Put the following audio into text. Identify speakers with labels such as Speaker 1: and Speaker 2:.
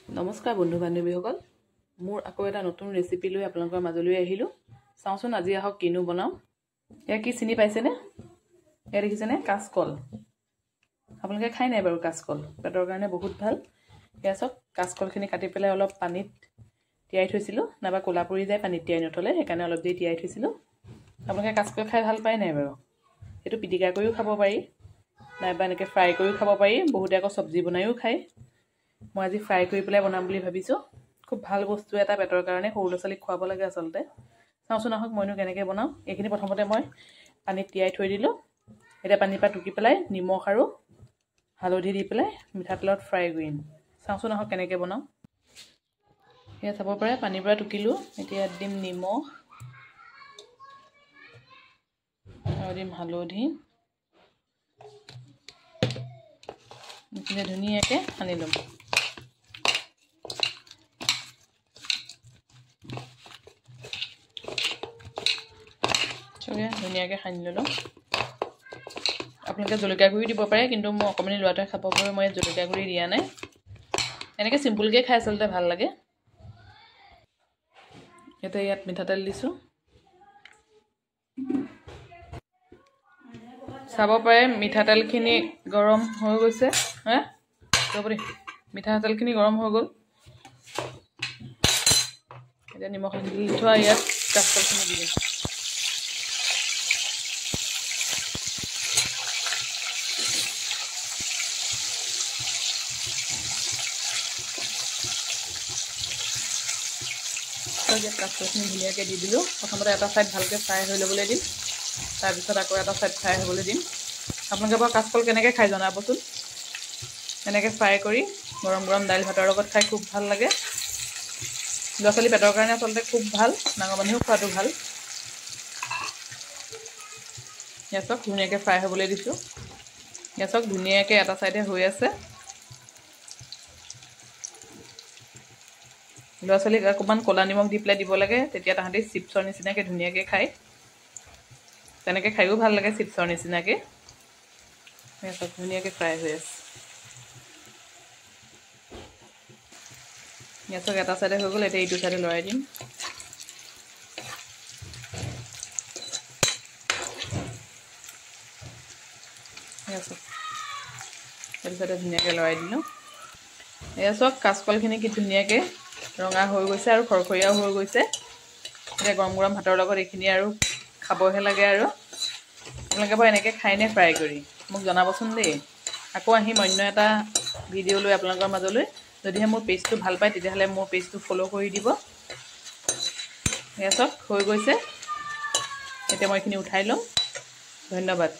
Speaker 1: নমস্কাৰ বন্ধু বান্ধৱীসকল, মোৰ আকৌ এটা নতুন ৰেচিপি লৈ আপোনালোকৰ মাজলৈ আহিলোঁ। চাওঁচোন আজি আহক কিনো বনাম। এয়া কি চিনি পাইছেনে? এয়া দেখিছেনে? কাচকল। আপোনালোকে খাই নাই বাৰু কাচকল? পেটৰ কাৰণে বহুত ভাল। এয়া চাওক, কাচকলখিনি কাটি পেলাই অলপ পানীত তিয়াই থৈছিলোঁ, নাইবা ক'লা পৰি যায় পানীত তিয়াই নথ'লে, সেইকাৰণে অলপ দেৰি তিয়াই থৈছিলোঁ। আপোনালোকে কাচকল খাই ভাল পায় নাই বাৰু? সেইটো পিটিকা কৰিও খাব পাৰি, নাইবা এনেকৈ ফ্ৰাই কৰিও খাব পাৰি। বহুতে আকৌ চব্জি বনায়ো খায়। মই আজি ফ্ৰাই কৰি পেলাই বনাম বুলি ভাবিছোঁ। খুব ভাল বস্তু এটা পেটৰ কাৰণে, সৰু ল'ৰা ছোৱালীক খুৱাব লাগে আচলতে। চাওঁচোন আহক মইনো কেনেকৈ বনাওঁ। এইখিনি প্ৰথমতে মই পানীত তিয়াই থৈ দিলোঁ। এতিয়া পানীৰ পৰা টুকি পেলাই নিমখ আৰু হালধি দি পেলাই মিঠাতেলত ফ্ৰাই কৰিম। চাওঁচোন আহক কেনেকৈ বনাওঁ। সেয়া চাব পাৰে, পানীৰ পৰা টুকিলোঁ। এতিয়া দিম নিমখ আৰু দিম হালধি। ধুনীয়াকৈ সানি ল'ম। ধুনীয়াকৈ সানি ল'লোঁ। আপোনালোকে জলকীয়া গুড়ি দিব পাৰে, কিন্তু মই অকণমানি ল'ৰাটোৱে খাব পাৰে, মই জলকীয়া গুড়ি দিয়া নাই। এনেকৈ চিম্পুলকৈ খাই আচলতে ভাল লাগে। এতিয়া ইয়াত মিঠাতেল দিছোঁ। চাব পাৰে মিঠাতেলখিনি গৰম হৈ গৈছে। মিঠাতেলখিনি গৰম হৈ গ'ল। এতিয়া নিমখ দি থোৱা ইয়াত কাচকলখিনি দি দিম। ইয়াত কাচকলখিনি ধুনীয়াকৈ দি দিলোঁ। প্ৰথমতে এটা ছাইড ভালকৈ ফ্ৰাই হৈ ল'বলৈ দিম, তাৰপিছত আকৌ এটা ছাইড ফ্ৰাই হ'বলৈ দিম। আপোনালোকে বাৰু কাচকল কেনেকৈ খাই জনাবচোন। এনেকৈ ফ্ৰাই কৰি গৰম গৰম দাইল ভাতৰ লগত খাই খুব ভাল লাগে। ল'ৰা ছোৱালী পেটৰ কাৰণে আচলতে খুব ভাল, ডাঙৰ মানুহেও খোৱাটো ভাল। ইয়াত চাওক ধুনীয়াকৈ ফ্ৰাই হ'বলৈ দিছোঁ। ইয়াত চাওক ধুনীয়াকৈ এটা ছাইডে হৈ আছে। ল'ৰা ছোৱালীক অকণমান ক'লা নিমখ দি পেলাই দিব লাগে, তেতিয়া তাহাঁতি চিপছৰ নিচিনাকৈ ধুনীয়াকৈ খায়। তেনেকৈ খায়ো ভাল লাগে চিপছৰ নিচিনাকৈ। চাওক ধুনীয়াকৈ ফ্ৰাই হৈ আছে। ইয়াত চাওক এটা ছাইডে হৈ গ'ল, এতিয়া এইটো ছাইডে লৰাই দিম। চাওক এইটো ছাইডে ধুনীয়াকৈ লৰাই দিলোঁ। এয়া চাওক কাচকলখিনি কি ধুনীয়াকৈ ৰঙা হৈ গৈছে আৰু খৰখৰীয়াও হৈ গৈছে। এতিয়া গৰম গৰম ভাতৰ লগত এইখিনি আৰু খাবহে লাগে। আৰু আপোনালোকে বাৰু এনেকৈ খায়নে ফ্ৰাই কৰি? মোক জনাবচোন দেই। আকৌ আহিম অন্য এটা ভিডিঅ' লৈ আপোনালোকৰ মাজলৈ। যদিহে মোৰ পেজটো ভাল পায় তেতিয়াহ'লে মোৰ পেজটো ফ'ল' কৰি দিব। এয়া চাওক হৈ গৈছে। এতিয়া মই এইখিনি উঠাই ল'ম। ধন্যবাদ।